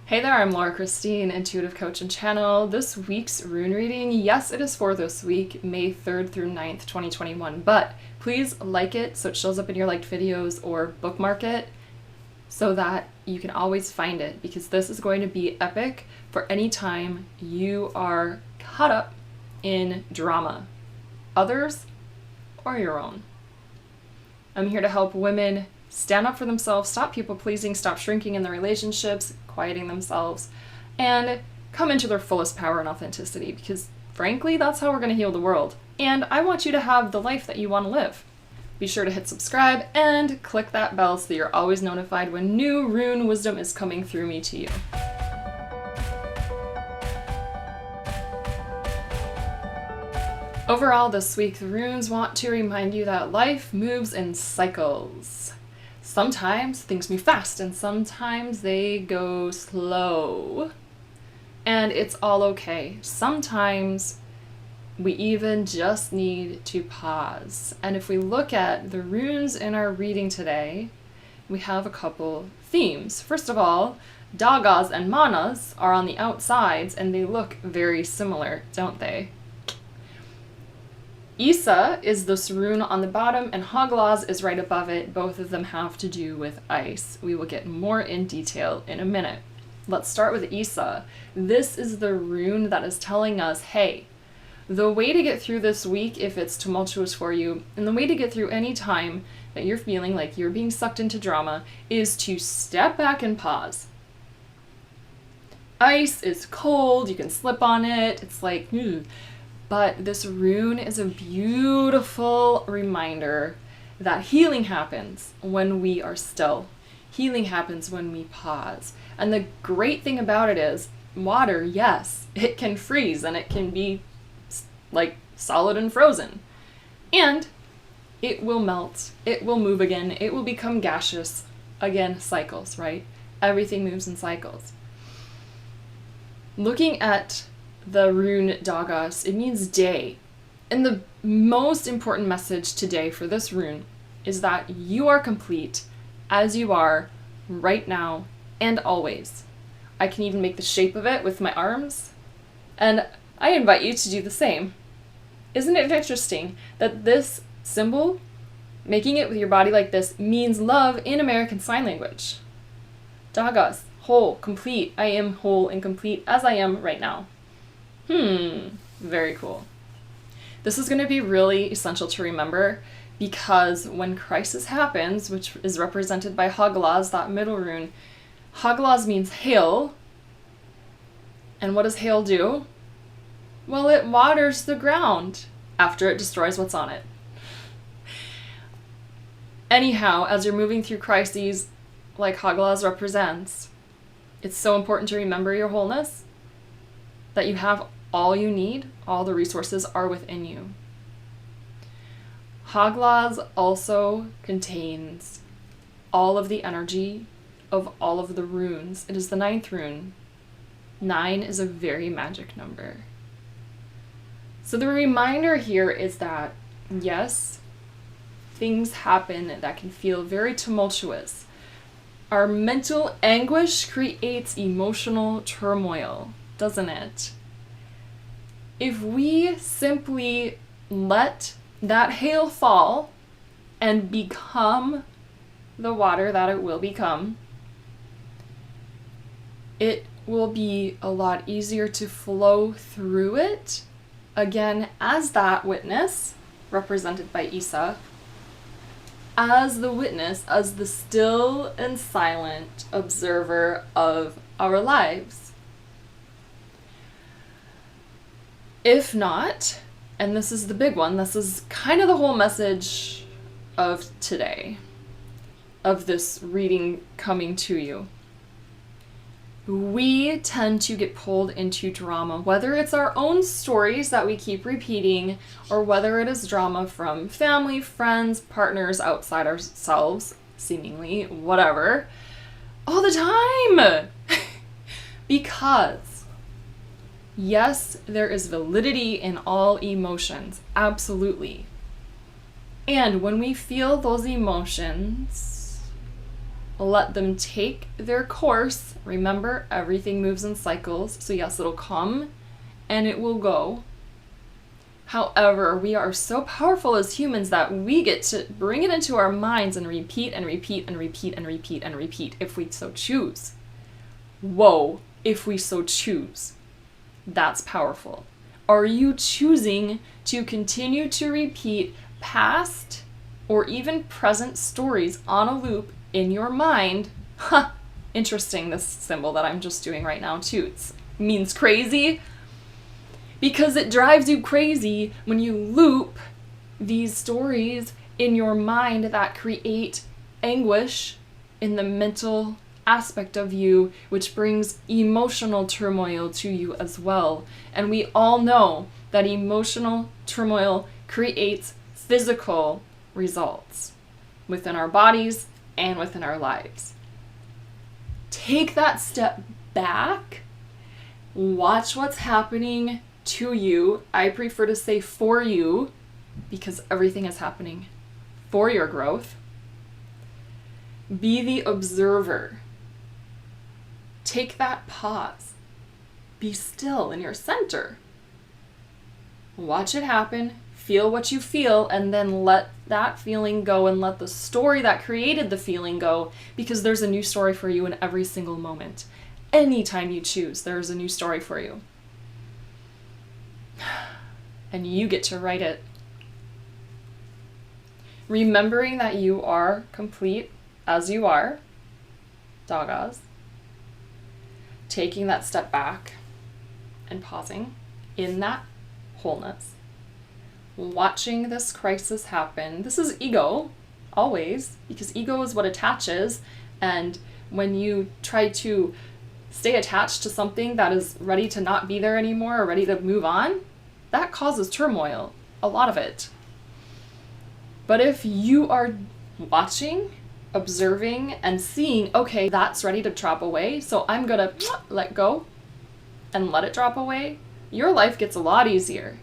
Hey there, I'm Laura Christine, intuitive coach and channel. This week's rune reading, yes, it is for this week, May 3rd through 9th, 2021, but please like it so it shows up in your liked videos or bookmark it so that you can always find it, because this is going to be epic for any time you are caught up in drama, others or your own. I'm here to help women stand up for themselves, stop people pleasing, stop shrinking in their relationships, quieting themselves, and come into their fullest power and authenticity, because frankly, that's how we're going to heal the world. And I want you to have the life that you want to live. Be sure to hit subscribe and click that bell so that you're always notified when new rune wisdom is coming through me to you. Overall, this week, the runes want to remind you that life moves in cycles. Sometimes things move fast and sometimes they go slow. And it's all okay. Sometimes we even just need to pause. And if we look at the runes in our reading today, we have a couple themes. First of all, dagas and manas are on the outsides and they look very similar, don't they? Isa is this rune on the bottom and Haglaz is right above it. Both of them have to do with ice. We will get more in detail in a minute. Let's start with Isa. This is the rune that is telling us, hey, the way to get through this week if it's tumultuous for you, and the way to get through any time that you're feeling like you're being sucked into drama, is to step back and pause. Ice is cold, you can slip on it, it's like, But this rune is a beautiful reminder that healing happens when we are still. Healing happens when we pause. And the great thing about it is, water, yes, it can freeze and it can be like solid and frozen. And it will melt, it will move again, it will become gaseous. Again, cycles, right? Everything moves in cycles. Looking at the rune dagas, it means day. And the most important message today for this rune is that you are complete as you are right now and always. I can even make the shape of it with my arms, and I invite you to do the same. Isn't it interesting that this symbol, making it with your body like this, means love in American Sign Language? Dagas, whole, complete. I am whole and complete as I am right now. Very cool. This is going to be really essential to remember, because when crisis happens, which is represented by Haglaz, that middle rune, Haglaz means hail. And what does hail do? Well, it waters the ground after it destroys what's on it. Anyhow, as you're moving through crises like Haglaz represents, it's so important to remember your wholeness, that you have all you need, all the resources are within you. Haglaz also contains all of the energy of all of the runes. It is the 9th rune. 9 is a very magic number. So the reminder here is that, yes, things happen that can feel very tumultuous. Our mental anguish creates emotional turmoil, doesn't it? If we simply let that hail fall and become the water that it will become, it will be a lot easier to flow through it, again, as that witness, represented by Isa, as the witness, as the still and silent observer of our lives. If not, and this is the big one, this is kind of the whole message of today, of this reading coming to you. We tend to get pulled into drama, whether it's our own stories that we keep repeating, or whether it is drama from family, friends, partners, outside ourselves, seemingly, whatever, all the time. Because yes, there is validity in all emotions, absolutely. And when we feel those emotions, Let them take their course. Remember, everything moves in cycles. So yes, it'll come and it will go. However, we are so powerful as humans that we get to bring it into our minds and repeat and repeat and repeat and repeat and repeat if we so choose. Whoa, if we so choose. That's powerful. Are you choosing to continue to repeat past or even present stories on a loop in your mind? Interesting, this symbol that I'm just doing right now too. It means crazy because it drives you crazy when you loop these stories in your mind that create anguish in the mental aspect of you, which brings emotional turmoil to you as well. And we all know that emotional turmoil creates physical results within our bodies and within our lives. Take that step back, watch what's happening to you. I prefer to say for you, because everything is happening for your growth. Be the observer. Take that pause. Be still in your center. Watch it happen. Feel what you feel, and then let that feeling go and let the story that created the feeling go, because there's a new story for you in every single moment. Anytime you choose, there's a new story for you. And you get to write it. Remembering that you are complete as you are, doggas. Taking that step back and pausing in that wholeness. Watching this crisis happen. This is ego, always, because ego is what attaches. And when you try to stay attached to something that is ready to not be there anymore or ready to move on, that causes turmoil, a lot of it. But if you are watching, observing, and seeing, okay, that's ready to drop away, so I'm gonna let go and let it drop away, your life gets a lot easier.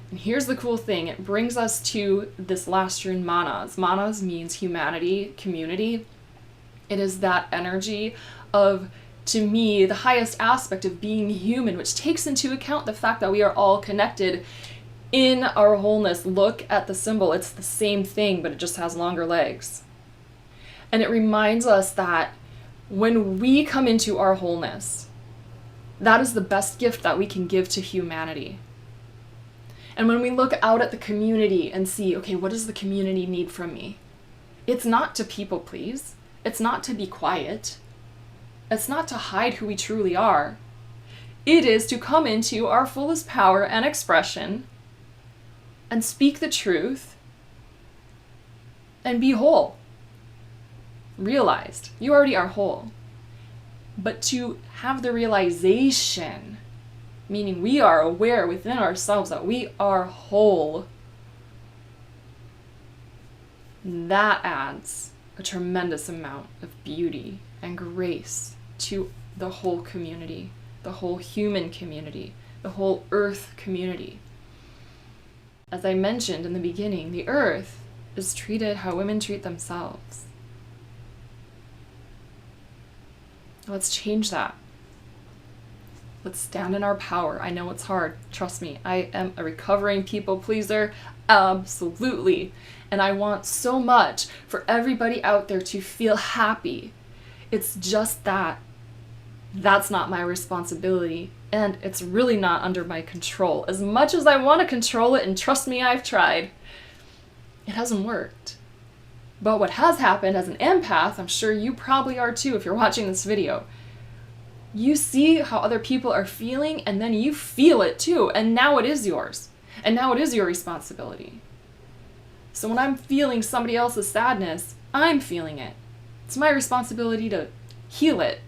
And here's the cool thing, it brings us to this last rune, manas. Manas means humanity, community. It is that energy of, to me, the highest aspect of being human, which takes into account the fact that we are all connected in our wholeness. Look at the symbol, it's the same thing, but it just has longer legs. And it reminds us that when we come into our wholeness, that is the best gift that we can give to humanity. And when we look out at the community and see, okay, what does the community need from me? It's not to people please. It's not to be quiet. It's not to hide who we truly are. It is to come into our fullest power and expression and speak the truth and be whole. Realized. You already are whole. But to have the realization, meaning we are aware within ourselves that we are whole, that adds a tremendous amount of beauty and grace to the whole community, the whole human community, the whole earth community. As I mentioned in the beginning, the earth is treated how women treat themselves. Let's change that. Let's stand in our power. I know it's hard. Trust me, I am a recovering people pleaser. Absolutely. And I want so much for everybody out there to feel happy. It's just that that's not my responsibility. And it's really not under my control. As much as I want to control it, and trust me, I've tried, it hasn't worked. But what has happened as an empath, I'm sure you probably are too if you're watching this video, you see how other people are feeling and then you feel it too, and now it is yours. And now it is your responsibility. So when I'm feeling somebody else's sadness, I'm feeling it. It's my responsibility to heal it,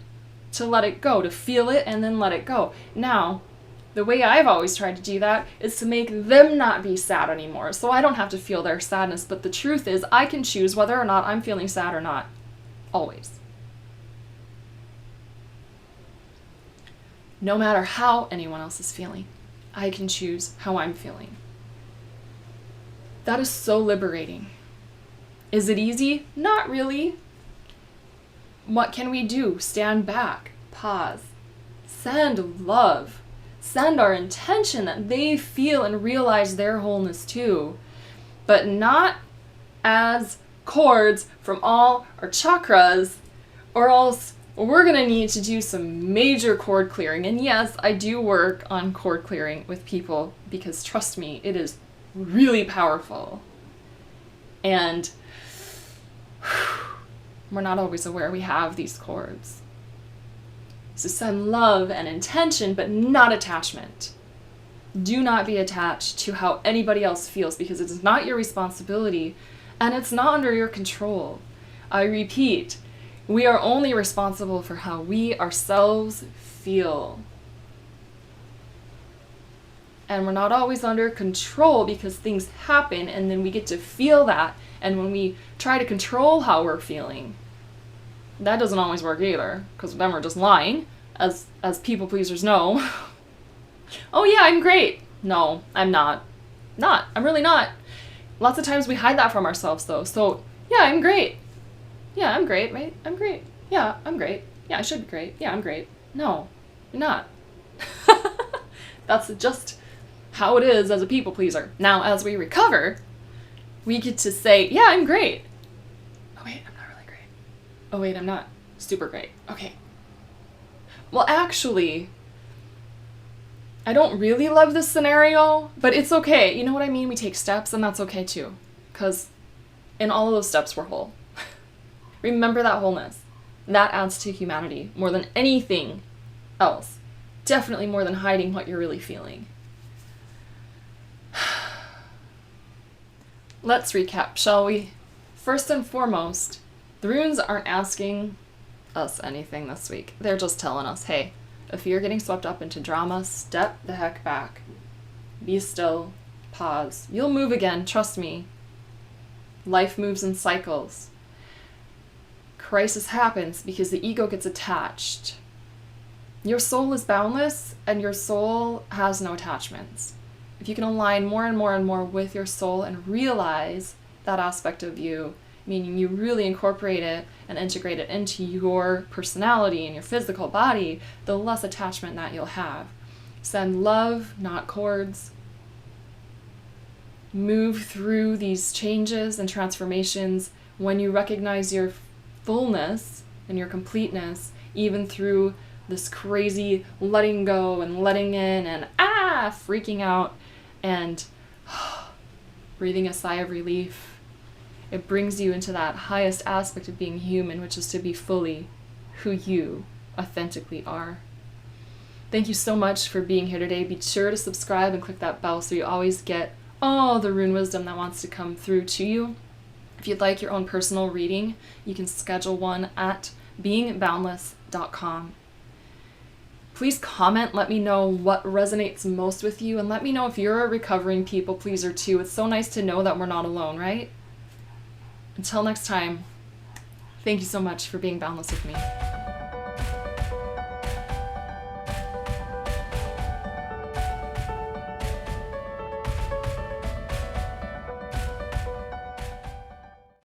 to let it go, to feel it and then let it go. Now, the way I've always tried to do that is to make them not be sad anymore, so I don't have to feel their sadness. But the truth is, I can choose whether or not I'm feeling sad or not. Always. No matter how anyone else is feeling, I can choose how I'm feeling. That is so liberating. Is it easy? Not really. What can we do? Stand back, pause, send love, send our intention that they feel and realize their wholeness too, but not as cords from all our chakras, or else we're going to need to do some major cord clearing. And yes, I do work on cord clearing with people because trust me, it is really powerful. And we're not always aware we have these cords. So send love and intention, but not attachment. Do not be attached to how anybody else feels because it is not your responsibility and it's not under your control. I repeat, we are only responsible for how we ourselves feel. And we're not always under control because things happen and then we get to feel that. And when we try to control how we're feeling, that doesn't always work either, because then we're just lying, as people pleasers know. Oh yeah, I'm great. No, I'm not. I'm really not. Lots of times we hide that from ourselves though. So yeah, I'm great. Yeah, I'm great, right? I'm great. Yeah, I'm great. Yeah, I should be great. Yeah, I'm great. No, you're not. That's just how it is as a people pleaser. Now, as we recover, we get to say, yeah, I'm great. Oh wait, I'm not really great. Oh wait, I'm not super great. Okay. Well, actually, I don't really love this scenario, but it's okay. You know what I mean? We take steps and that's okay too. Because in all of those steps, we're whole. Remember that wholeness. That adds to humanity more than anything else. Definitely more than hiding what you're really feeling. Let's recap, shall we? First and foremost, the runes aren't asking us anything this week. They're just telling us, hey, if you're getting swept up into drama, step the heck back. Be still. Pause. You'll move again, trust me. Life moves in cycles. Crisis happens because the ego gets attached. Your soul is boundless and your soul has no attachments. If you can align more and more and more with your soul and realize that aspect of you, meaning you really incorporate it and integrate it into your personality and your physical body, the less attachment that you'll have. Send love, not cords. Move through these changes and transformations when you recognize your fullness and your completeness, even through this crazy letting go and letting in and freaking out and breathing a sigh of relief. It brings you into that highest aspect of being human, which is to be fully who you authentically are. Thank you so much for being here today. Be sure to subscribe and click that bell so you always get all the rune wisdom that wants to come through to you. If you'd like your own personal reading, you can schedule one at beingboundless.com. Please comment, let me know what resonates most with you, and let me know if you're a recovering people pleaser too. It's so nice to know that we're not alone, right? Until next time, thank you so much for being boundless with me.